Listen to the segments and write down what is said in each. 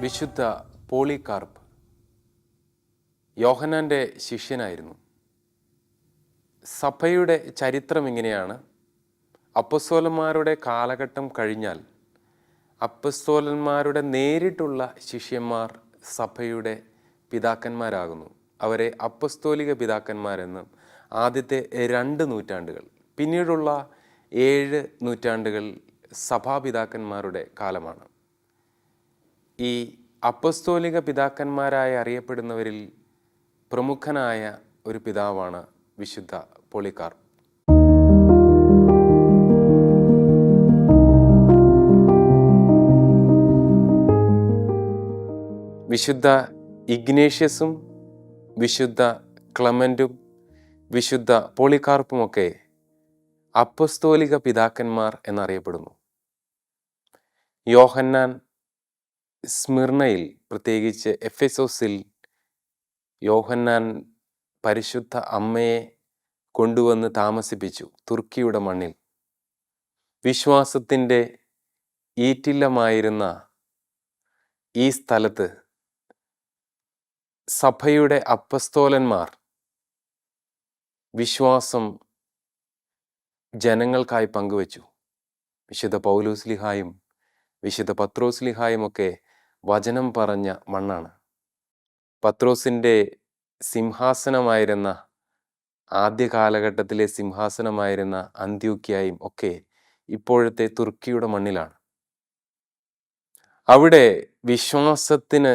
വിശുദ്ധ പോളികാർപ്പ് യോഹന്നാൻ്റെ ശിഷ്യനായിരുന്നു. സഭയുടെ ചരിത്രം ഇങ്ങനെയാണ്. അപ്പസ്തോലന്മാരുടെ കാലഘട്ടം കഴിഞ്ഞാൽ അപ്പസ്തോലന്മാരുടെ നേരിട്ടുള്ള ശിഷ്യന്മാർ സഭയുടെ പിതാക്കന്മാരാകുന്നു. അവരെ അപ്പസ്തോലിക പിതാക്കന്മാരെന്നും ആദ്യത്തെ 2 നൂറ്റാണ്ടുകൾ, പിന്നീടുള്ള 7 നൂറ്റാണ്ടുകൾ സഭാപിതാക്കന്മാരുടെ കാലമാണ്. ഈ അപ്പസ്തോലിക പിതാക്കന്മാരായി അറിയപ്പെടുന്നവരിൽ പ്രമുഖനായ ഒരു പിതാവാണ് വിശുദ്ധ പോളികാർപ്പ്. വിശുദ്ധ ഇഗ്നേഷ്യസും വിശുദ്ധ ക്ലെമൻറ്റും വിശുദ്ധ പോളികാർപ്പുമൊക്കെ അപ്പസ്തോലിക പിതാക്കന്മാർ എന്നറിയപ്പെടുന്നു. യോഹന്നാൻ സ്മിർണയിൽ, പ്രത്യേകിച്ച് എഫെസോസിൽ യോഹന്നാൻ പരിശുദ്ധ അമ്മയെ കൊണ്ടുവന്ന് താമസിപ്പിച്ചു. തുർക്കിയുടെ മണ്ണിൽ വിശ്വാസത്തിൻ്റെ ഈറ്റില്ലമായിരുന്ന ഈ സ്ഥലത്ത് സഭയുടെ അപ്പസ്തോലന്മാർ വിശ്വാസം ജനങ്ങൾക്കായി പങ്കുവച്ചു. വിശുദ്ധ പൗലോസ്ലിഹായും വിശുദ്ധ പത്രോസ്ലിഹായും ഒക്കെ വചനം പറഞ്ഞ മണ്ണാണ്. പത്രോസിൻ്റെ സിംഹാസനമായിരുന്ന, ആദ്യ കാലഘട്ടത്തിലെ സിംഹാസനമായിരുന്ന അന്ത്യോക്യയും ഒക്കെ ഇപ്പോഴത്തെ തുർക്കിയുടെ മണ്ണിലാണ്. അവിടെ വിശ്വാസത്തിന്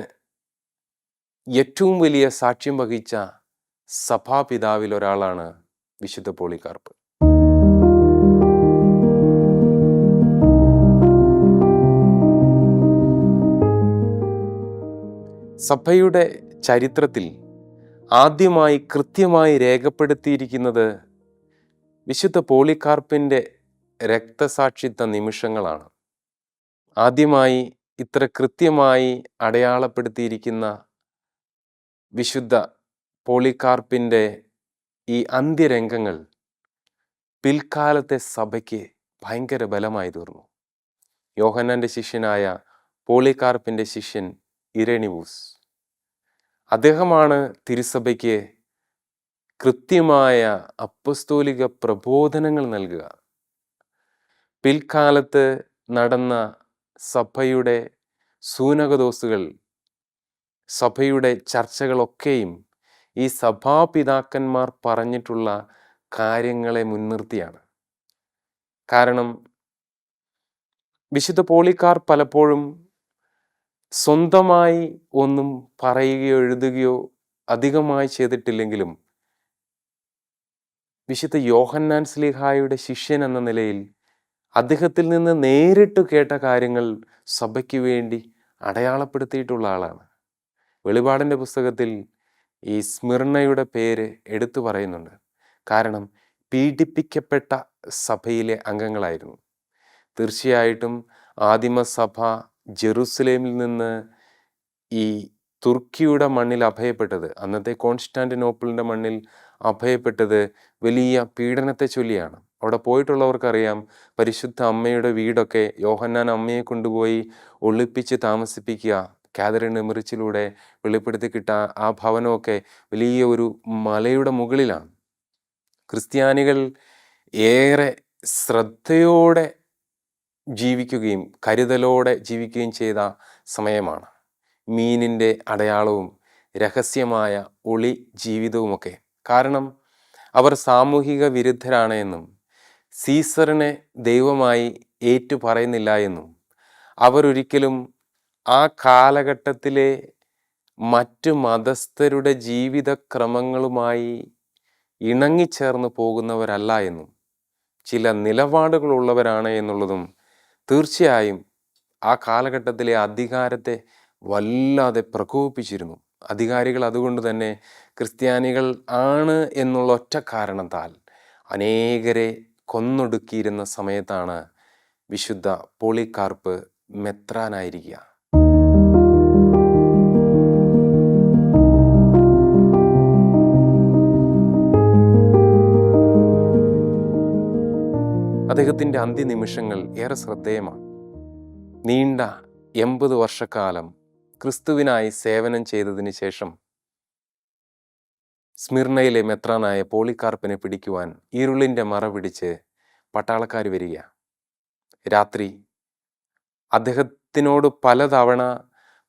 ഏറ്റവും വലിയ സാക്ഷ്യം വഹിച്ച സഭാപിതാവിൽ ഒരാളാണ് വിശുദ്ധ പോളികാർപ്പ്. സഭയുടെ ചരിത്രത്തിൽ ആദ്യമായി കൃത്യമായി രേഖപ്പെടുത്തിയിരിക്കുന്നത് വിശുദ്ധ പോളികാർപ്പിൻ്റെ രക്തസാക്ഷിത്വ നിമിഷങ്ങളാണ്. ആദ്യമായി ഇത്ര കൃത്യമായി അടയാളപ്പെടുത്തിയിരിക്കുന്ന വിശുദ്ധ പോളികാർപ്പിൻ്റെ ഈ അന്ത്യരംഗങ്ങൾ പിൽക്കാലത്തെ സഭയ്ക്ക് ഭയങ്കര ബലമായി തീർന്നു. യോഹന്നാൻ്റെ ശിഷ്യനായ പോളികാർപ്പിൻ്റെ ശിഷ്യൻ ഇരേണിവൂസ്, അദ്ദേഹമാണ് തിരുസഭയ്ക്ക് കൃത്യമായ അപ്പസ്തോലിക പ്രബോധനങ്ങൾ നൽകുക. പിൽക്കാലത്ത് നടന്ന സഭയുടെ സൂനകദോസുകൾ, സഭയുടെ ചർച്ചകളൊക്കെയും ഈ സഭാപിതാക്കന്മാർ പറഞ്ഞിട്ടുള്ള കാര്യങ്ങളെ മുൻനിർത്തിയാണ്. കാരണം വിശുദ്ധ പോളികാർപ്പ് പലപ്പോഴും സ്വന്തമായി ഒന്നും പറയുകയോ എഴുതുകയോ അധികമായി ചെയ്തിട്ടില്ലെങ്കിലും വിശുദ്ധ യോഹന്നാൻ ശ്ലീഹായുടെ ശിഷ്യൻ എന്ന നിലയിൽ അദ്ദേഹത്തിൽ നിന്ന് നേരിട്ട് കേട്ട കാര്യങ്ങൾ സഭയ്ക്ക് വേണ്ടി അടയാളപ്പെടുത്തിയിട്ടുള്ള ആളാണ്. വെളിപാടിൻ്റെ പുസ്തകത്തിൽ ഈ സ്മിർണയുടെ പേര് എടുത്തു പറയുന്നുണ്ട്. കാരണം പീഡിപ്പിക്കപ്പെട്ട സഭയിലെ അംഗങ്ങളായിരുന്നു. തീർച്ചയായിട്ടും ആദിമസഭ ജെറുസലേമിൽ നിന്ന് ഈ തുർക്കിയുടെ മണ്ണിൽ അഭയപ്പെട്ടത്, അന്നത്തെ കോൺസ്റ്റാന്റിനോപ്പിളിൻ്റെ മണ്ണിൽ അഭയപ്പെട്ടത് വലിയ പീഡനത്തെ ചൊല്ലിയാണ്. അവിടെ പോയിട്ടുള്ളവർക്കറിയാം, പരിശുദ്ധ അമ്മയുടെ വീടൊക്കെ യോഹന്നാൻ അമ്മയെ കൊണ്ടുപോയി ഒളിപ്പിച്ച് താമസിപ്പിക്കുക, കാതറിൻ എമറിച്ചിലൂടെ വെളിപ്പെടുത്തി കിട്ടുക. ആ ഭവനമൊക്കെ വലിയ ഒരു മലയുടെ മുകളിലാണ്. ക്രിസ്ത്യാനികൾ ഏറെ ശ്രദ്ധയോടെ ജീവിക്കുകയും കരുതലോടെ ജീവിക്കുകയും ചെയ്ത സമയമാണ്. മീനിൻ്റെ അടയാളവും രഹസ്യമായ ഒളി ജീവിതവുമൊക്കെ. കാരണം അവർ സാമൂഹിക വിരുദ്ധരാണ് എന്നും സീസറിനെ ദൈവമായി ഏറ്റു പറയുന്നില്ല എന്നും അവരൊരിക്കലും ആ കാലഘട്ടത്തിലെ മറ്റു മതസ്ഥരുടെ ജീവിതക്രമങ്ങളുമായി ഇണങ്ങിച്ചേർന്ന് പോകുന്നവരല്ല എന്നും ചില നിലപാടുകളുള്ളവരാണ് എന്നുള്ളതും തീർച്ചയായും ആ കാലഘട്ടത്തിലെ അധികാരത്തെ വല്ലാതെ പ്രകോപിപ്പിച്ചിരുന്നു. അധികാരികൾ അതുകൊണ്ട് തന്നെ ക്രിസ്ത്യാനികൾ ആണ് എന്നുള്ള ഒറ്റ കാരണത്താൽ അനേകരെ കൊന്നൊടുക്കിയിരുന്ന സമയത്താണ് വിശുദ്ധ പോളികാർപ്പ് മെത്രാനായിരിക്കുക. അദ്ദേഹത്തിൻ്റെ അന്ത്യനിമിഷങ്ങൾ ഏറെ ശ്രദ്ധേയമാണ്. നീണ്ട 80 വർഷക്കാലം ക്രിസ്തുവിനായി സേവനം ചെയ്തതിന് ശേഷം സ്മിർണയിലെ മെത്രാനായ പോളികാർപ്പിനെ പിടിക്കുവാൻ ഇരുളിൻ്റെ മറ പിടിച്ച് പട്ടാളക്കാർ വരിക. രാത്രി അദ്ദേഹത്തിനോട് പലതവണ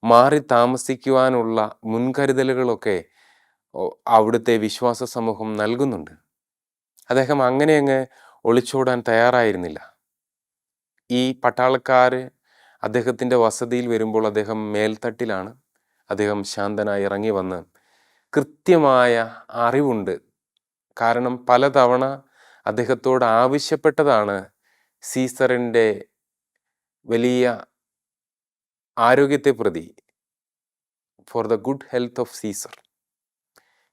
മാറി താമസിക്കുവാനുള്ള മുൻകരുതലുകളൊക്കെ അവിടുത്തെ വിശ്വാസ സമൂഹം നൽകുന്നുണ്ട്. അദ്ദേഹം അങ്ങ് ഒളിച്ചോടാൻ തയ്യാറായിരുന്നില്ല. ഈ പട്ടാളക്കാർ അദ്ദേഹത്തിൻ്റെ വസതിയിൽ വരുമ്പോൾ അദ്ദേഹം മേൽത്തട്ടിലാണ്. അദ്ദേഹം ശാന്തനായി ഇറങ്ങി വന്ന് കൃത്യമായ അറിവുണ്ട്. കാരണം പലതവണ അദ്ദേഹത്തോട് ആവശ്യപ്പെട്ടതാണ് സീസറിൻ്റെ വലിയ ആരോഗ്യത്തെ പ്രതി, for the good health of Caesar,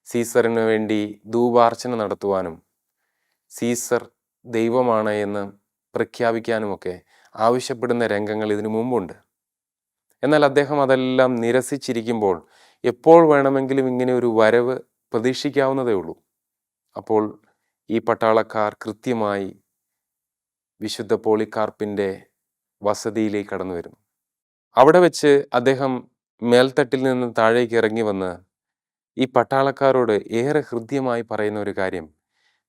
സീസറിന് വേണ്ടി ധൂപാർച്ചന നടത്തുവാനും സീസർ ദൈവമാണ് എന്ന് പ്രഖ്യാപിക്കാനുമൊക്കെ ആവശ്യപ്പെടുന്ന രംഗങ്ങൾ ഇതിനു മുമ്പുണ്ട്. എന്നാൽ അദ്ദേഹം അതെല്ലാം നിരസിച്ചിരിക്കുമ്പോൾ എപ്പോൾ വേണമെങ്കിലും ഇങ്ങനെ ഒരു വരവ് പ്രതീക്ഷിക്കാവുന്നതേ ഉള്ളൂ. അപ്പോൾ ഈ പട്ടാളക്കാർ കൃത്യമായി വിശുദ്ധ പോളികാർപ്പിൻ്റെ വസതിയിലേക്ക് കടന്നു വരുന്നു. അവിടെ വെച്ച് അദ്ദേഹം മേൽത്തട്ടിൽ നിന്ന് താഴേക്ക് ഇറങ്ങി വന്ന് ഈ പട്ടാളക്കാരോട് ഏറെ ഹൃദ്യമായി പറയുന്ന ഒരു കാര്യം,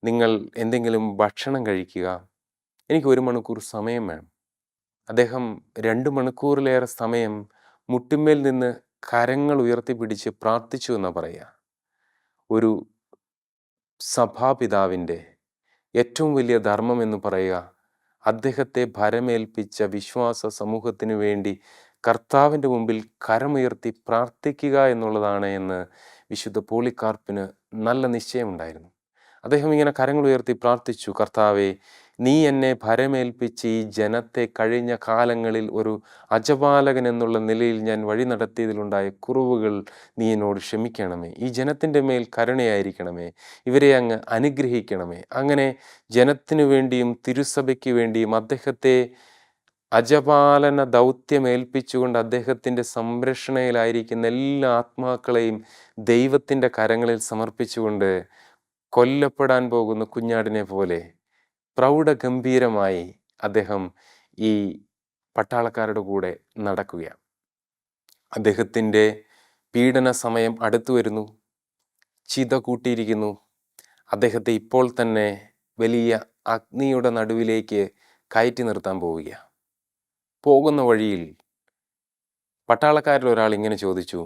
നിങ്ങൾ എന്തെങ്കിലും ഭക്ഷണം കഴിക്കുക, എനിക്ക് 1 മണിക്കൂർ സമയം വേണം. അദ്ദേഹം 2 മണിക്കൂറിലേറെ സമയം മുട്ടിന്മേൽ നിന്ന് കരങ്ങൾ ഉയർത്തിപ്പിടിച്ച് പ്രാർത്ഥിച്ചു എന്നാണ് പറയുക. ഒരു സഭാപിതാവിൻ്റെ ഏറ്റവും വലിയ ധർമ്മം എന്ന് പറയുക അദ്ദേഹത്തെ ഭരമേൽപ്പിച്ച വിശ്വാസ സമൂഹത്തിന് വേണ്ടി കർത്താവിൻ്റെ മുമ്പിൽ കരമുയർത്തി പ്രാർത്ഥിക്കുക എന്നുള്ളതാണ് എന്ന് വിശുദ്ധ പോളികാർപ്പിന് നല്ല നിശ്ചയമുണ്ടായിരുന്നു. അദ്ദേഹം ഇങ്ങനെ കരങ്ങൾ ഉയർത്തി പ്രാർത്ഥിച്ചു, കർത്താവേ, നീ എന്നെ ഭരമേൽപ്പിച്ച് ഈ ജനത്തെ കഴിഞ്ഞ കാലങ്ങളിൽ ഒരു അജപാലകൻ എന്നുള്ള നിലയിൽ ഞാൻ വഴി നടത്തിയതിലുണ്ടായ കുറവുകൾ നീ എന്നോട് ക്ഷമിക്കണമേ. ഈ ജനത്തിൻ്റെ മേൽ കരുണയായിരിക്കണമേ. ഇവരെ അങ്ങ് അനുഗ്രഹിക്കണമേ. അങ്ങനെ ജനത്തിനു വേണ്ടിയും തിരുസഭയ്ക്ക് വേണ്ടിയും അദ്ദേഹത്തെ അജപാലന ദൗത്യമേൽപ്പിച്ചുകൊണ്ട് അദ്ദേഹത്തിൻ്റെ സംരക്ഷണയിലായിരിക്കുന്ന എല്ലാ ആത്മാക്കളെയും ദൈവത്തിൻ്റെ കരങ്ങളിൽ സമർപ്പിച്ചുകൊണ്ട് കൊല്ലപ്പെടാൻ പോകുന്ന കുഞ്ഞാടിനെ പോലെ പ്രൗഢഗംഭീരമായി അദ്ദേഹം ഈ പട്ടാളക്കാരുടെ കൂടെ നടക്കുകയാണ്. അദ്ദേഹത്തിൻ്റെ പീഡന സമയം അടുത്തു വരുന്നു. ചിത കൂട്ടിയിരിക്കുന്നു. അദ്ദേഹത്തെ ഇപ്പോൾ തന്നെ വലിയ അഗ്നിയുടെ നടുവിലേക്ക് കയറ്റി നിർത്താൻ പോവുകയാണ്. പോകുന്ന വഴിയിൽ പട്ടാളക്കാരിൽ ഒരാൾ ഇങ്ങനെ ചോദിച്ചു,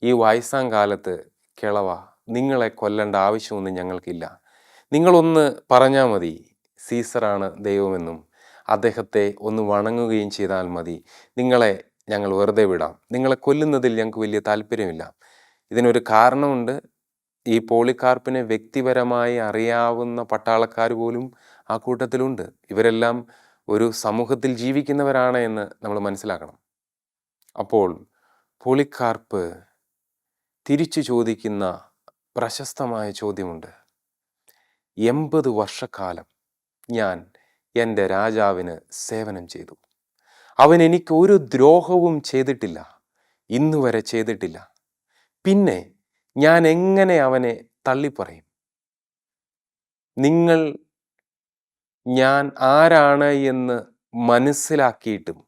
ഈ വയസ്സാം കാലത്ത് കിളവ, നിങ്ങളെ കൊല്ലേണ്ട ആവശ്യമൊന്നും ഞങ്ങൾക്കില്ല. നിങ്ങളൊന്ന് പറഞ്ഞാൽ മതി സീസറാണ് ദൈവമെന്നും അദ്ദേഹത്തെ ഒന്ന് വണങ്ങുകയും ചെയ്താൽ മതി. നിങ്ങളെ ഞങ്ങൾ വെറുതെ വിടാം. നിങ്ങളെ കൊല്ലുന്നതിൽ ഞങ്ങൾക്ക് വലിയ താല്പര്യമില്ല. ഇതിനൊരു കാരണമുണ്ട്. ഈ പോളികാർപ്പിനെ വ്യക്തിപരമായി അറിയാവുന്ന പട്ടാളക്കാർ പോലും ആ കൂട്ടത്തിലുണ്ട്. ഇവരെല്ലാം ഒരു സമൂഹത്തിൽ ജീവിക്കുന്നവരാണ് എന്ന് നമ്മൾ മനസ്സിലാക്കണം. അപ്പോൾ പോളികാർപ്പ് തിരിച്ചു ചോദിക്കുന്ന പ്രശസ്തമായ ചോദ്യമുണ്ട്. 80 വർഷക്കാലം ഞാൻ എൻ്റെ രാജാവിന് സേവനം ചെയ്തു. അവൻ എനിക്ക് ഒരു ദ്രോഹവും ചെയ്തിട്ടില്ല, ഇന്നുവരെ ചെയ്തിട്ടില്ല. പിന്നെ ഞാൻ എങ്ങനെ അവനെ തള്ളിപ്പറയും? നിങ്ങൾ ഞാൻ ആരാണ് എന്ന് മനസ്സിലാക്കിയിട്ടും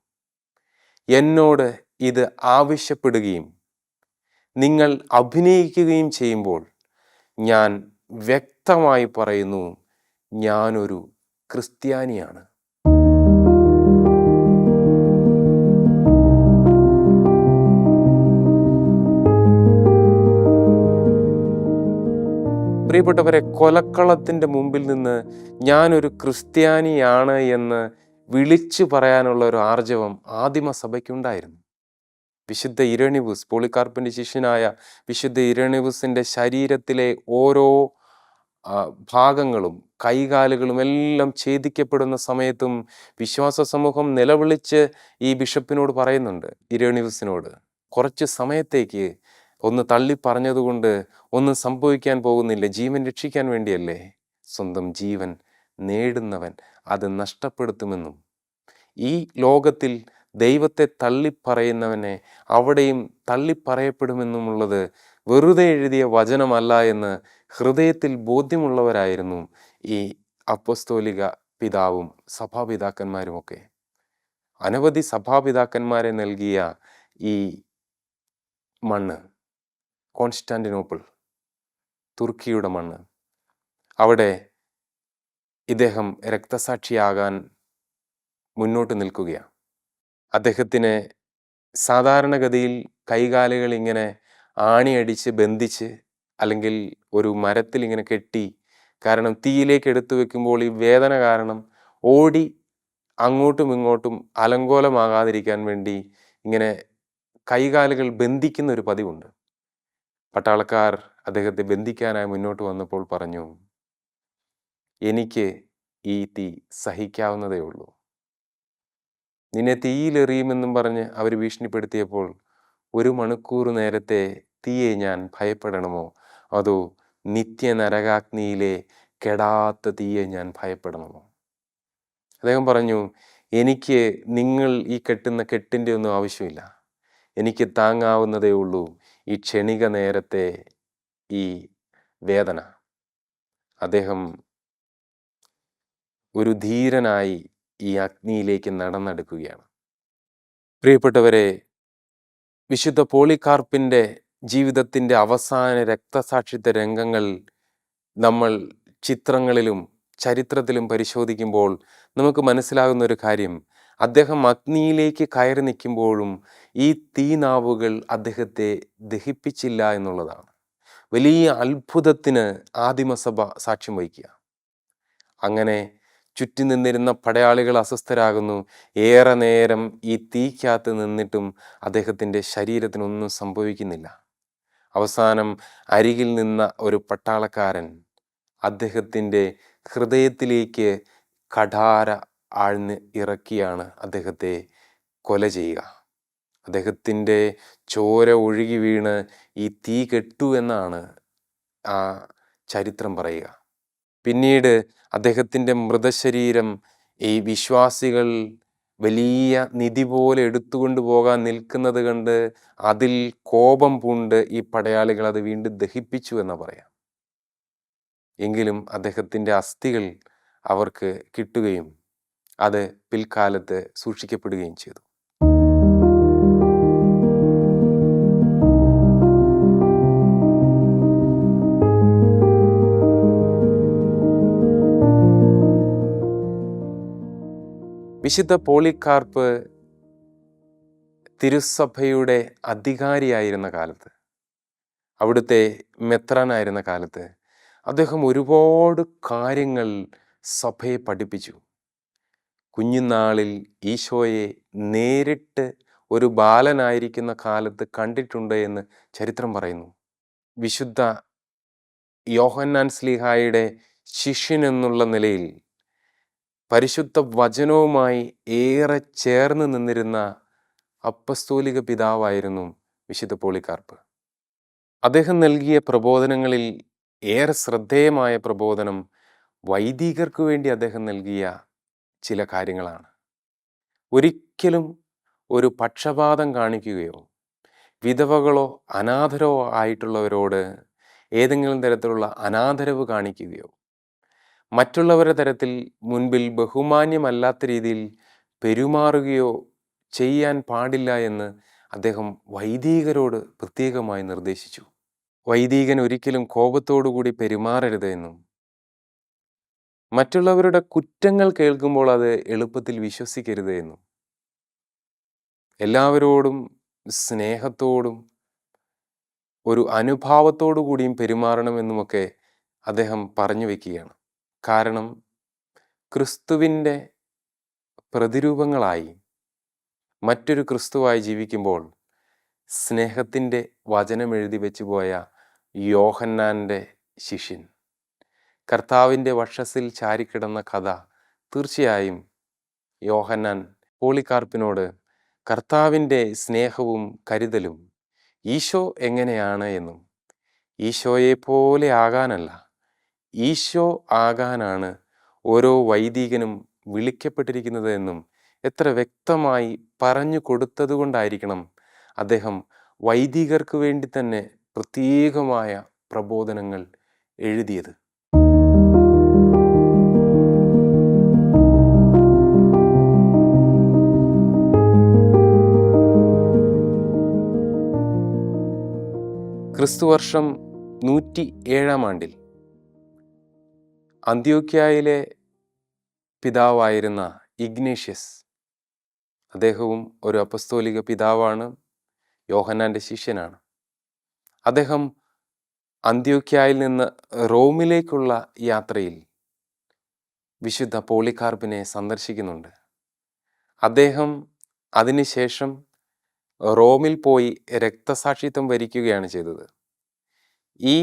എന്നോട് ഇത് ആവശ്യപ്പെടുകയും നിങ്ങൾ അഭിനയിക്കുകയും ചെയ്യുമ്പോൾ ഞാൻ വ്യക്തമായി പറയുന്നു, ഞാനൊരു ക്രിസ്ത്യാനിയാണ്. പ്രിയപ്പെട്ടവരെ, കൊലക്കളത്തിൻ്റെ മുമ്പിൽ നിന്ന് ഞാനൊരു ക്രിസ്ത്യാനിയാണ് എന്ന് വിളിച്ചു പറയാനുള്ള ഒരു ആർജവം ആദിമസഭയ്ക്കുണ്ടായിരുന്നു. വിശുദ്ധ ഇരണീവൂസ്, പോളികാർപ്പിൻ്റെ ശിഷ്യനായ വിശുദ്ധ ഇരണീവൂസിൻ്റെ ശരീരത്തിലെ ഓരോ ഭാഗങ്ങളും കൈകാലുകളും എല്ലാം ഛേദിക്കപ്പെടുന്ന സമയത്തും വിശ്വാസ സമൂഹം നിലവിളിച്ച് ഈ ബിഷപ്പിനോട് പറയുന്നുണ്ട്, ഇരണീവൂസിനോട്, കുറച്ച് സമയത്തേക്ക് ഒന്ന് തള്ളി പറഞ്ഞതുകൊണ്ട് ഒന്നും സംഭവിക്കാൻ പോകുന്നില്ല. ജീവൻ രക്ഷിക്കാൻ വേണ്ടിയല്ലേ. സ്വന്തം ജീവൻ നേടുന്നവൻ അത് നഷ്ടപ്പെടുത്തുമെന്നും ഈ ലോകത്തിൽ ദൈവത്തെ തള്ളിപ്പറയുന്നവനെ അവിടെയും തള്ളിപ്പറയപ്പെടുമെന്നുമുള്ളത് വെറുതെ എഴുതിയ വചനമല്ല എന്ന് ഹൃദയത്തിൽ ബോധ്യമുള്ളവരായിരുന്നു ഈ അപ്പസ്തോലിക പിതാവും സഭാപിതാക്കന്മാരുമൊക്കെ. അനവധി സഭാപിതാക്കന്മാരെ നൽകിയ ഈ മണ്ണ്, കോൺസ്റ്റാന്റിനോപ്പിൾ, തുർക്കിയുടെ മണ്ണ്. അവിടെ ഇദ്ദേഹം രക്തസാക്ഷിയാകാൻ മുന്നോട്ട് നിൽക്കുകയാണ്. അദ്ദേഹത്തിന് സാധാരണഗതിയിൽ കൈകാലുകൾ ഇങ്ങനെ ആണിയടിച്ച് ബന്ധിച്ച് അല്ലെങ്കിൽ ഒരു മരത്തിൽ ഇങ്ങനെ കെട്ടി, കാരണം തീയിലേക്ക് എടുത്തു വെക്കുമ്പോൾ ഈ വേദന കാരണം ഓടി അങ്ങോട്ടും ഇങ്ങോട്ടും അലങ്കോലമാകാതിരിക്കാൻ വേണ്ടി ഇങ്ങനെ കൈകാലുകൾ ബന്ധിക്കുന്ന ഒരു പതിവുണ്ട്. പട്ടാളക്കാർ അദ്ദേഹത്തെ ബന്ധിക്കാനായി മുന്നോട്ട് വന്നപ്പോൾ പറഞ്ഞു, എനിക്ക് ഈ തീ സഹിക്കാവുന്നതേ ഉള്ളൂ. നിന്നെ തീയിലെറിയുമെന്നും പറഞ്ഞ് അവർ ഭീഷണിപ്പെടുത്തിയപ്പോൾ 1 മണിക്കൂർ നേരത്തെ തീയെ ഞാൻ ഭയപ്പെടണമോ, അതോ നിത്യനരകാഗ്നിയിലെ കെടാത്ത തീയെ ഞാൻ ഭയപ്പെടണമോ? അദ്ദേഹം പറഞ്ഞു, എനിക്ക് നിങ്ങൾ ഈ കെട്ടുന്ന കെട്ടിൻ്റെ ഒന്നും ആവശ്യമില്ല. എനിക്ക് താങ്ങാവുന്നതേ ഉള്ളൂ ഈ ക്ഷണിക നേരത്തെ ഈ വേദന. അദ്ദേഹം ഒരു ധീരനായി ഈ അഗ്നിയിലേക്ക് നടന്നെടുക്കുകയാണ്. പ്രിയപ്പെട്ടവരെ, വിശുദ്ധ പോളികാർപ്പിൻ്റെ ജീവിതത്തിൻ്റെ അവസാന രക്തസാക്ഷിത്വ രംഗങ്ങൾ നമ്മൾ ചിത്രങ്ങളിലും ചരിത്രത്തിലും പരിശോധിക്കുമ്പോൾ നമുക്ക് മനസ്സിലാകുന്ന ഒരു കാര്യം, അദ്ദേഹം അഗ്നിയിലേക്ക് കയറി നിൽക്കുമ്പോഴും ഈ തീനാവുകൾ അദ്ദേഹത്തെ ദഹിപ്പിച്ചില്ല എന്നുള്ളതാണ്. വലിയ അത്ഭുതത്തിന് ആദിമസഭ സാക്ഷ്യം വഹിക്കുക. അങ്ങനെ ചുറ്റി നിന്നിരുന്ന പടയാളികൾ അസ്വസ്ഥരാകുന്നു. ഏറെ നേരം ഈ തീക്കകത്ത് നിന്നിട്ടും അദ്ദേഹത്തിൻ്റെ ശരീരത്തിനൊന്നും സംഭവിക്കുന്നില്ല. അവസാനം അരികിൽ നിന്ന ഒരു പട്ടാളക്കാരൻ അദ്ദേഹത്തിൻ്റെ ഹൃദയത്തിലേക്ക് കഠാര ആഴ്ന്ന് ഇറക്കിയാണ് അദ്ദേഹത്തെ കൊല ചെയ്യുക. അദ്ദേഹത്തിൻ്റെ ചോര ഒഴുകി വീണ് ഈ തീ കെട്ടു എന്നാണ് ആ ചരിത്രം പറയുക. പിന്നീട് അദ്ദേഹത്തിൻ്റെ മൃതശരീരം ഈ വിശ്വാസികൾ വലിയ നിധി പോലെ എടുത്തുകൊണ്ട് പോകാൻ നിൽക്കുന്നത് കണ്ട് അതിൽ കോപം പൂണ്ട് ഈ പടയാളികൾ അത് വീണ്ടും ദഹിപ്പിച്ചു എന്ന് പറയാം. എങ്കിലും അദ്ദേഹത്തിൻ്റെ അസ്ഥികൾ അവർക്ക് കിട്ടുകയും അത് പിൽക്കാലത്ത് സൂക്ഷിക്കപ്പെടുകയും ചെയ്തു. വിശുദ്ധ പോളികാർപ്പ് തിരുസഭയുടെ അധികാരിയായിരുന്ന കാലത്ത്, അവിടുത്തെ മെത്രാനായിരുന്ന കാലത്ത് അദ്ദേഹം ഒരുപാട് കാര്യങ്ങൾ സഭയെ പഠിപ്പിച്ചു. കുഞ്ഞുനാളിൽ ഈശോയെ നേരിട്ട് ഒരു ബാലനായിരിക്കുന്ന കാലത്ത് കണ്ടിട്ടുണ്ട് എന്ന് ചരിത്രം പറയുന്നു. വിശുദ്ധ യോഹന്നാൻ ശ്ലീഹായുടെ ശിഷ്യൻ എന്നുള്ള നിലയിൽ പരിശുദ്ധ വചനവുമായി ഏറെ ചേർന്ന് നിന്നിരുന്ന അപ്പസ്തോലിക പിതാവായിരുന്നു വിശുദ്ധ പോളികാർപ്പ്. അദ്ദേഹം നൽകിയ പ്രബോധനങ്ങളിൽ ഏറെ ശ്രദ്ധേയമായ പ്രബോധനം വൈദികർക്ക് വേണ്ടി അദ്ദേഹം നൽകിയ ചില കാര്യങ്ങളാണ്. ഒരിക്കലും ഒരു പക്ഷപാതം കാണിക്കുകയോ വിധവകളോ അനാഥരോ ആയിട്ടുള്ളവരോട് ഏതെങ്കിലും തരത്തിലുള്ള അനാദരവ് കാണിക്കുകയോ മറ്റുള്ളവരുടെ തരത്തിൽ മുൻപിൽ ബഹുമാന്യമല്ലാത്ത രീതിയിൽ പെരുമാറുകയോ ചെയ്യാൻ പാടില്ല എന്ന് അദ്ദേഹം വൈദികരോട് പ്രത്യേകമായി നിർദ്ദേശിച്ചു. വൈദികൻ ഒരിക്കലും കോപത്തോടുകൂടി പെരുമാറരുത് എന്നും മറ്റുള്ളവരുടെ കുറ്റങ്ങൾ കേൾക്കുമ്പോൾ അത് എളുപ്പത്തിൽ വിശ്വസിക്കരുത് എന്നും എല്ലാവരോടും സ്നേഹത്തോടും ഒരു അനുഭാവത്തോടു കൂടിയും പെരുമാറണമെന്നുമൊക്കെ അദ്ദേഹം പറഞ്ഞു വയ്ക്കുകയാണ്. കാരണം ക്രിസ്തുവിൻ്റെ പ്രതിരൂപങ്ങളായി മറ്റൊരു ക്രിസ്തുവായി ജീവിക്കുമ്പോൾ സ്നേഹത്തിൻ്റെ വചനം എഴുതി വെച്ചു പോയ യോഹന്നാൻ്റെ ശിഷ്യൻ കർത്താവിൻ്റെ വക്ഷസിൽ ചാരിക്കിടന്ന കഥ തീർച്ചയായും യോഹന്നാൻ പോളികാർപ്പിനോട് കർത്താവിൻ്റെ സ്നേഹവും കരുതലും ഈശോ എങ്ങനെയാണ് എന്നും ഈശോയെ പോലെ ആകാനല്ല, ഈശോ ആകാനാണ് ഓരോ വൈദികനും വിളിക്കപ്പെട്ടിരിക്കുന്നത് എന്നും എത്ര വ്യക്തമായി പറഞ്ഞു കൊടുത്തതുകൊണ്ടായിരിക്കണം അദ്ദേഹം വൈദികർക്ക് വേണ്ടി തന്നെ പ്രത്യേകമായ പ്രബോധനങ്ങൾ എഴുതിയത്. ക്രിസ്തുവർഷം 107 ആണ്ടിൽ അന്ത്യോക്യായിലെ പിതാവായിരുന്ന ഇഗ്നേഷ്യസ്, അദ്ദേഹവും ഒരു അപ്പസ്തോലിക പിതാവാണ്, യോഹന്നാൻ്റെ ശിഷ്യനാണ്. അദ്ദേഹം അന്ത്യോക്യായിൽ നിന്ന് റോമിലേക്കുള്ള യാത്രയിൽ വിശുദ്ധ പോളികാർപ്പിനെ സന്ദർശിക്കുന്നുണ്ട്. അദ്ദേഹം അതിനുശേഷം റോമിൽ പോയി രക്തസാക്ഷിത്വം വരിക്കുകയാണ് ചെയ്തത്. ഈ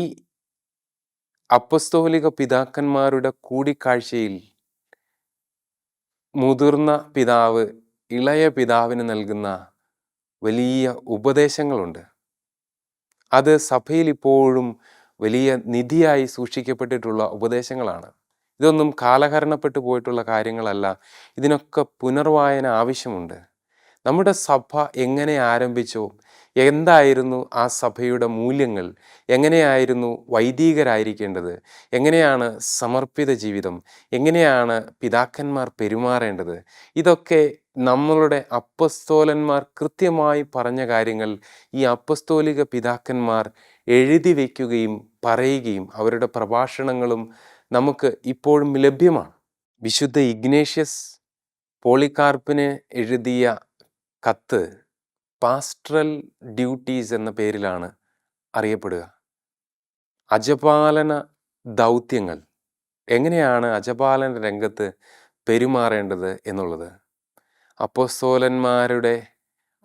അപ്പസ്തോലിക പിതാക്കന്മാരുടെ കൂടിക്കാഴ്ചയിൽ മുതിർന്ന പിതാവ് ഇളയ പിതാവിന് നൽകുന്ന വലിയ ഉപദേശങ്ങളുണ്ട്. അത് സഭയിൽ ഇപ്പോഴും വലിയ നിധിയായി സൂക്ഷിക്കപ്പെട്ടിട്ടുള്ള ഉപദേശങ്ങളാണ്. ഇതൊന്നും കാലഹരണപ്പെട്ടു പോയിട്ടുള്ള കാര്യങ്ങളല്ല. ഇതിനൊക്കെ പുനർവായന ആവശ്യമുണ്ട്. നമ്മുടെ സഭ എങ്ങനെ ആരംഭിച്ചോ, എന്തായിരുന്നു ആ സഭയുടെ മൂല്യങ്ങൾ, എങ്ങനെയായിരുന്നു വൈദികരായിരിക്കേണ്ടത്, എങ്ങനെയാണ് സമർപ്പിത ജീവിതം, എങ്ങനെയാണ് പിതാക്കന്മാർ പെരുമാറേണ്ടത്, ഇതൊക്കെ നമ്മളുടെ അപ്പസ്തോലന്മാർ കൃത്യമായി പറഞ്ഞ കാര്യങ്ങൾ ഈ അപ്പസ്തോലിക പിതാക്കന്മാർ എഴുതി വയ്ക്കുകയും പറയുകയും അവരുടെ പ്രഭാഷണങ്ങളും നമുക്ക് ഇപ്പോഴും ലഭ്യമാണ്. വിശുദ്ധ ഇഗ്നേഷ്യസ് പോളികാർപ്പിന് എഴുതിയ കത്ത് പാസ്റ്ററൽ ഡ്യൂട്ടീസ് എന്ന പേരിലാണ് അറിയപ്പെടുക. അജപാലന ദൗത്യങ്ങൾ, എങ്ങനെയാണ് അജപാലന രംഗത്ത് പെരുമാറേണ്ടത് എന്നുള്ളത്. അപ്പസ്തോലന്മാരുടെ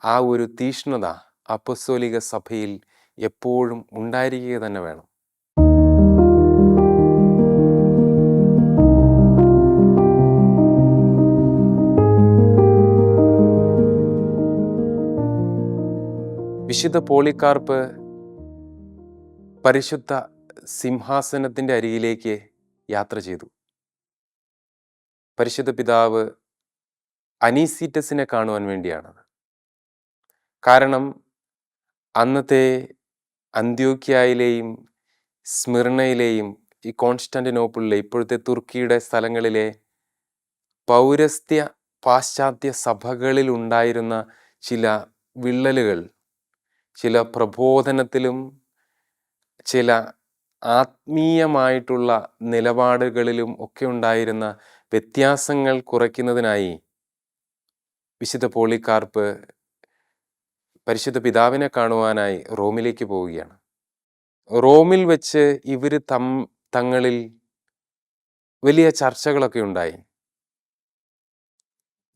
ആ ഒരു തീഷ്ണത അപ്പസ്തോലിക സഭയിൽ എപ്പോഴും ഉണ്ടായിരിക്കുക തന്നെ വേണം. വിശുദ്ധ പോളികാർപ്പ് പരിശുദ്ധ സിംഹാസനത്തിൻ്റെ അരികിലേക്ക് യാത്ര ചെയ്തു. പരിശുദ്ധ പിതാവ് അനീസീറ്റസിനെ കാണുവാൻ വേണ്ടിയാണത്. കാരണം അന്നത്തെ അന്ത്യോക്യായിലെയും സ്മിർണയിലെയും ഈ കോൺസ്റ്റാന്റിനോപ്പിളിലെ, ഇപ്പോഴത്തെ തുർക്കിയുടെ സ്ഥലങ്ങളിലെ പൗരസ്ത്യ പാശ്ചാത്യ സഭകളിൽ ഉണ്ടായിരുന്ന ചില വിള്ളലുകൾ, ചില പ്രബോധനത്തിലും ചില ആത്മീയമായിട്ടുള്ള നിലപാടുകളിലും ഒക്കെ ഉണ്ടായിരുന്ന വ്യത്യാസങ്ങൾ കുറയ്ക്കുന്നതിനായി വിശുദ്ധ പോളികാർപ്പ് പരിശുദ്ധ പിതാവിനെ കാണുവാനായി റോമിലേക്ക് പോവുകയാണ്. റോമിൽ വെച്ച് ഇവർ തങ്ങളിൽ വലിയ ചർച്ചകളൊക്കെ ഉണ്ടായി.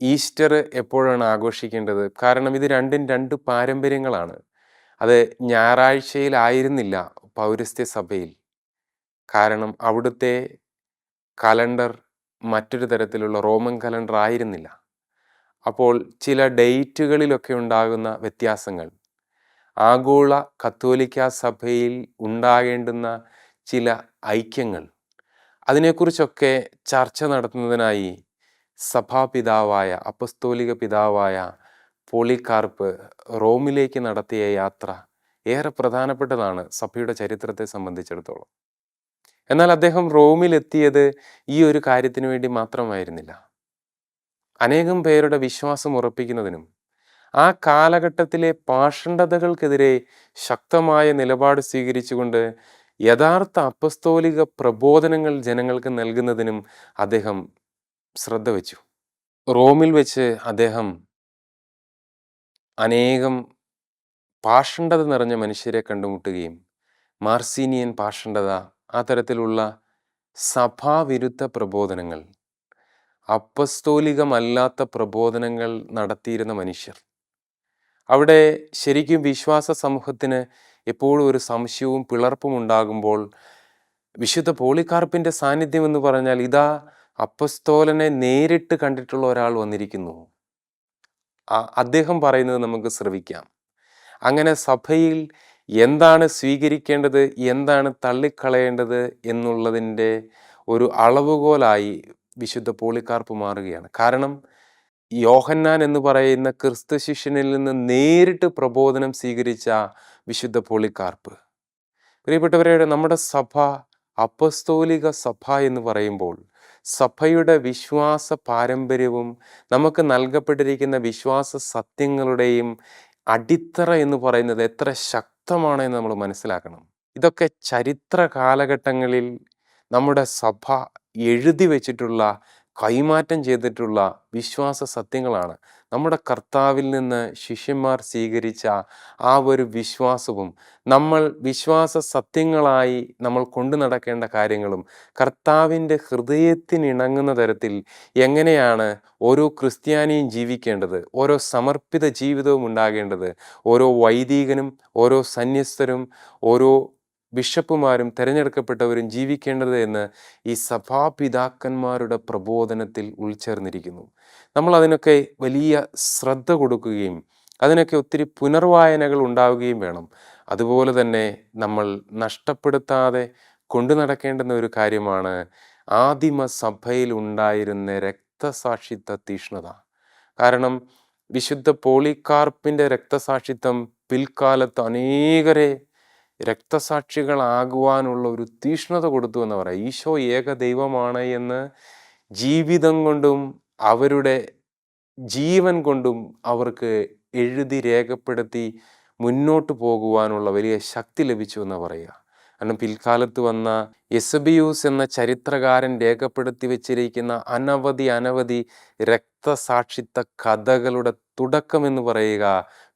ഈസ്റ്റർ എപ്പോഴാണ് ആഘോഷിക്കേണ്ടത്? കാരണം ഇത് രണ്ടും രണ്ട് പാരമ്പര്യങ്ങളാണ്. അത് ഞായറാഴ്ചയിലായിരുന്നില്ല പൗരസ്ത്യ സഭയിൽ. കാരണം അവിടുത്തെ കലണ്ടർ മറ്റൊരു തരത്തിലുള്ള റോമൻ കലണ്ടർ ആയിരുന്നില്ല. അപ്പോൾ ചില ഡേറ്റുകളിലൊക്കെ ഉണ്ടാകുന്ന വ്യത്യാസങ്ങൾ, ആഗോള കത്തോലിക്ക സഭയിൽ ഉണ്ടാകേണ്ടുന്ന ചില ഐക്യങ്ങൾ, അതിനെക്കുറിച്ചൊക്കെ ചർച്ച നടത്തുന്നതിനായി സഭാപിതാവായ അപ്പസ്തോലിക പിതാവായ പോളികാർപ്പ് റോമിലേക്ക് നടത്തിയ യാത്ര ഏറെ പ്രധാനപ്പെട്ടതാണ് സഭയുടെ ചരിത്രത്തെ സംബന്ധിച്ചിടത്തോളം. എന്നാൽ അദ്ദേഹം റോമിലെത്തിയത് ഈ ഒരു കാര്യത്തിന് വേണ്ടി മാത്രമായിരുന്നില്ല. അനേകം പേരുടെ വിശ്വാസം ഉറപ്പിക്കുന്നതിനും ആ കാലഘട്ടത്തിലെ പാഷണ്ഡതകൾക്കെതിരെ ശക്തമായ നിലപാട് സ്വീകരിച്ചുകൊണ്ട് യഥാർത്ഥ അപ്പസ്തോലിക പ്രബോധനങ്ങൾ ജനങ്ങൾക്ക് നൽകുന്നതിനും അദ്ദേഹം ശ്രദ്ധ വച്ചു. റോമിൽ വെച്ച് അദ്ദേഹം അനേകം പാഷണ്ഡത നിറഞ്ഞ മനുഷ്യരെ കണ്ടുമുട്ടുകയും മാർസീനിയൻ പാഷണ്ഡത, ആ തരത്തിലുള്ള സഭാവിരുദ്ധ പ്രബോധനങ്ങൾ, അപ്പസ്തോലികമല്ലാത്ത പ്രബോധനങ്ങൾ നടത്തിയിരുന്ന മനുഷ്യർ, അവിടെ ശരിക്കും വിശ്വാസ സമൂഹത്തിന് എപ്പോഴും ഒരു സംശയവും പിളർപ്പും ഉണ്ടാകുമ്പോൾ വിശുദ്ധ പോളികാർപ്പിൻ്റെ സാന്നിധ്യം എന്ന് പറഞ്ഞാൽ, ഇതാ അപ്പസ്തോലനെ നേരിട്ട് കണ്ടിട്ടുള്ള ഒരാൾ വന്നിരിക്കുന്നു, അദ്ദേഹം പറയുന്നത് നമുക്ക് ശ്രവിക്കാം. അങ്ങനെ സഭയിൽ എന്താണ് സ്വീകരിക്കേണ്ടത്, എന്താണ് തള്ളിക്കളയേണ്ടത് എന്നുള്ളതിൻ്റെ ഒരു അളവുകോലായി വിശുദ്ധ പോളികാർപ്പ് മാറുകയാണ്. കാരണം യോഹന്നാൻ എന്ന് പറയുന്ന ക്രിസ്തു ശിഷ്യനിൽ നിന്ന് നേരിട്ട് പ്രബോധനം സ്വീകരിച്ച വിശുദ്ധ പോളികാർപ്പ്. പ്രിയപ്പെട്ടവരെ, നമ്മുടെ സഭ അപ്പസ്തോലിക സഭ എന്ന് പറയുമ്പോൾ സഭയുടെ വിശ്വാസ പാരമ്പര്യവും നമുക്ക് നൽകപ്പെട്ടിരിക്കുന്ന വിശ്വാസ സത്യങ്ങളുടെയും അടിത്തറ എന്ന് പറയുന്നത് എത്ര ശക്തമാണെന്ന് നമ്മൾ മനസ്സിലാക്കണം. ഇതൊക്കെ ചരിത്ര കാലഘട്ടങ്ങളിൽ നമ്മുടെ സഭ എഴുതി വച്ചിട്ടുള്ള, കൈമാറ്റം ചെയ്തിട്ടുള്ള വിശ്വാസ സത്യങ്ങളാണ്. നമ്മുടെ കർത്താവിൽ നിന്ന് ശിഷ്യന്മാർ സ്വീകരിച്ച ആ ഒരു വിശ്വാസവും നമ്മൾ വിശ്വാസ സത്യങ്ങളായി നമ്മൾ കൊണ്ടു നടക്കേണ്ട കാര്യങ്ങളും കർത്താവിൻ്റെ ഹൃദയത്തിനിണങ്ങുന്ന തരത്തിൽ എങ്ങനെയാണ് ഓരോ ക്രിസ്ത്യാനിയും ജീവിക്കേണ്ടത്, ഓരോ സമർപ്പിത ജീവിതവും ഉണ്ടാകേണ്ടത്, ഓരോ വൈദികനും ഓരോ സന്യസ്തരും ഓരോ ബിഷപ്പുമാരും തിരഞ്ഞെടുക്കപ്പെട്ടവരും ജീവിക്കേണ്ടത് എന്ന് ഈ സഭാപിതാക്കന്മാരുടെ പ്രബോധനത്തിൽ ഉൾച്ചേർന്നിരിക്കുന്നു. നമ്മൾ അതിനൊക്കെ വലിയ ശ്രദ്ധ കൊടുക്കുകയും അതിനൊക്കെ ഒത്തിരി പുനർവായനകൾ ഉണ്ടാവുകയും വേണം. അതുപോലെ തന്നെ നമ്മൾ നഷ്ടപ്പെടുത്താതെ കൊണ്ടു നടക്കേണ്ടുന്ന ഒരു കാര്യമാണ് ആദിമ സഭയിൽ ഉണ്ടായിരുന്ന രക്തസാക്ഷിത്വ തീഷ്ണത. കാരണം വിശുദ്ധ പോളികാർപ്പിൻ്റെ രക്തസാക്ഷിത്വം പിൽക്കാലത്ത് അനേകരെ രക്തസാക്ഷികളാകുവാനുള്ള ഒരു തീഷ്ണത കൊടുത്തു എന്ന് പറയാം. ഈശോ ഏക ദൈവമാണ് എന്ന് ജീവിതം കൊണ്ടും അവരുടെ ജീവൻ കൊണ്ടും അവർക്ക് എഴുതി രേഖപ്പെടുത്തി മുന്നോട്ട് പോകുവാനുള്ള വലിയ ശക്തി ലഭിച്ചു എന്ന് പറയുക. കാരണം പിൽക്കാലത്ത് വന്ന എസബിയൂസ് എന്ന ചരിത്രകാരൻ രേഖപ്പെടുത്തി വെച്ചിരിക്കുന്ന അനവധി രക്തസാക്ഷിത്വ കഥകളുടെ തുടക്കം എന്ന് പറയുക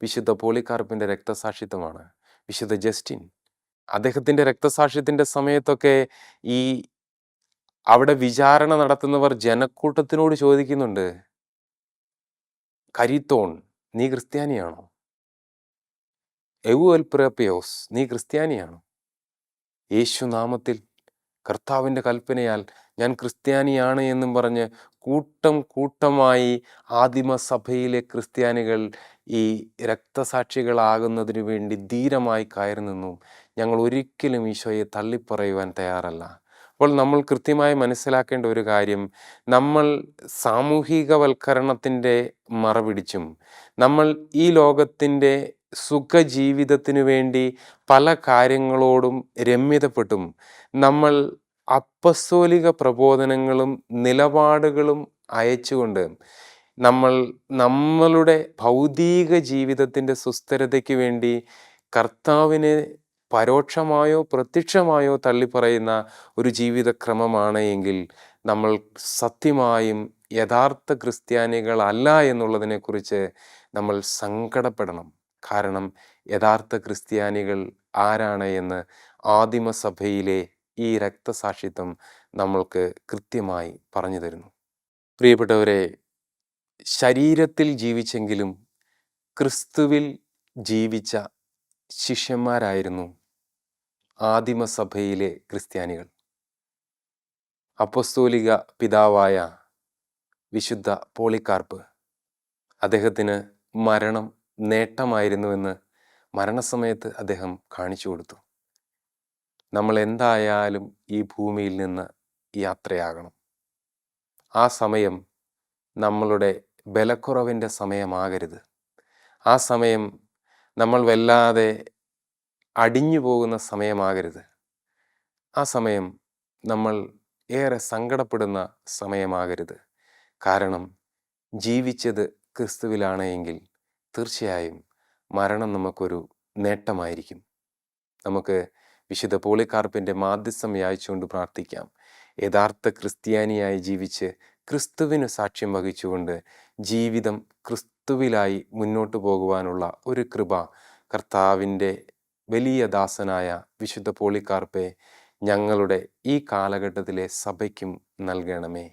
വിശുദ്ധ പോളികാർപ്പിൻ്റെ രക്തസാക്ഷിത്വമാണ്. വിശുദ്ധ ജസ്റ്റിൻ അദ്ദേഹത്തിൻ്റെ രക്തസാക്ഷ്യത്തിൻ്റെ സമയത്തൊക്കെ ഈ അവിടെ വിചാരണ നടത്തുന്നവർ ജനക്കൂട്ടത്തിനോട് ചോദിക്കുന്നുണ്ട്, കരിത്തോൺ നീ ക്രിസ്ത്യാനിയാണോ? എവുൽ പ്രേപ്പിയോസ് നീ ക്രിസ്ത്യാനിയാണോ? യേശു നാമത്തിൽ കർത്താവിൻ്റെ കൽപ്പനയാൽ ഞാൻ ക്രിസ്ത്യാനിയാണ് എന്നും പറഞ്ഞ് കൂട്ടമായി ആദിമസഭയിലെ ക്രിസ്ത്യാനികൾ ഈ രക്തസാക്ഷികളാകുന്നതിനു വേണ്ടി ധീരമായി കയറി നിന്നു. ഞങ്ങൾ ഒരിക്കലും ഈശോയെ തള്ളിപ്പറയുവാൻ തയ്യാറല്ല. അപ്പോൾ നമ്മൾ കൃത്യമായി മനസ്സിലാക്കേണ്ട ഒരു കാര്യം, നമ്മൾ സാമൂഹികവൽക്കരണത്തിൻ്റെ മറപിടിച്ചും നമ്മൾ ഈ ലോകത്തിൻ്റെ സുഖജീവിതത്തിനു വേണ്ടി പല കാര്യങ്ങളോടും രമ്യതപ്പെട്ടും നമ്മൾ അപ്പസ്തോലിക പ്രബോധനങ്ങളും നിലപാടുകളും അയച്ചുകൊണ്ട് നമ്മൾ നമ്മളുടെ ഭൗതിക ജീവിതത്തിൻ്റെ സുസ്ഥിരതയ്ക്ക് വേണ്ടി കർത്താവിനെ പരോക്ഷമായോ പ്രത്യക്ഷമായോ തള്ളിപ്പറയുന്ന ഒരു ജീവിതക്രമമാണ് എങ്കിൽ നമ്മൾ സത്യമായും യഥാർത്ഥ ക്രിസ്ത്യാനികളല്ല എന്നുള്ളതിനെക്കുറിച്ച് നമ്മൾ സങ്കടപ്പെടണം. കാരണം യഥാർത്ഥ ക്രിസ്ത്യാനികൾ ആരാണ് എന്ന് ആദിമസഭയിലെ ഈ രക്തസാക്ഷിത്വം നമ്മൾക്ക് കൃത്യമായി പറഞ്ഞു തരുന്നു. പ്രിയപ്പെട്ടവരെ, ശരീരത്തിൽ ജീവിച്ചെങ്കിലും ക്രിസ്തുവിൽ ജീവിച്ച ശിഷ്യന്മാരായിരുന്നു ആദിമസഭയിലെ ക്രിസ്ത്യാനികൾ. അപ്പസ്തോലിക പിതാവായ വിശുദ്ധ പോളികാർപ്പ്, അദ്ദേഹത്തിന് മരണം നേട്ടമായിരുന്നുവെന്ന് മരണസമയത്ത് അദ്ദേഹം കാണിച്ചു കൊടുത്തു. നമ്മൾ എന്തായാലും ഈ ഭൂമിയിൽ നിന്ന് യാത്രയാകണം. ആ സമയം നമ്മളുടെ ബലക്കുറവിൻ്റെ സമയമാകരുത്. ആ സമയം നമ്മൾ വല്ലാതെ അടിഞ്ഞു പോകുന്ന സമയമാകരുത്. ആ സമയം നമ്മൾ ഏറെ സങ്കടപ്പെടുന്ന സമയമാകരുത്. കാരണം ജീവിച്ചത് ക്രിസ്തുവിലാണ് എങ്കിൽ തീർച്ചയായും മരണം നമുക്കൊരു നേട്ടമായിരിക്കും. നമുക്ക് വിശുദ്ധ പോളികാർപ്പിൻ്റെ മാധ്യസ്ഥം യാചിച്ചുകൊണ്ട് പ്രാർത്ഥിക്കാം. യഥാർത്ഥ ക്രിസ്ത്യാനിയായി ജീവിച്ച് ക്രിസ്തുവിന് സാക്ഷ്യം വഹിച്ചുകൊണ്ട് ജീവിതം ക്രിസ്തുവിലായി മുന്നോട്ട് പോകുവാനുള്ള ഒരു കൃപ കർത്താവിൻ്റെ വലിയ ദാസനായ വിശുദ്ധ പോളികാർപ്പെ ഞങ്ങളുടെ ഈ കാലഘട്ടത്തിലെ സഭയ്ക്കും നൽകണമേ.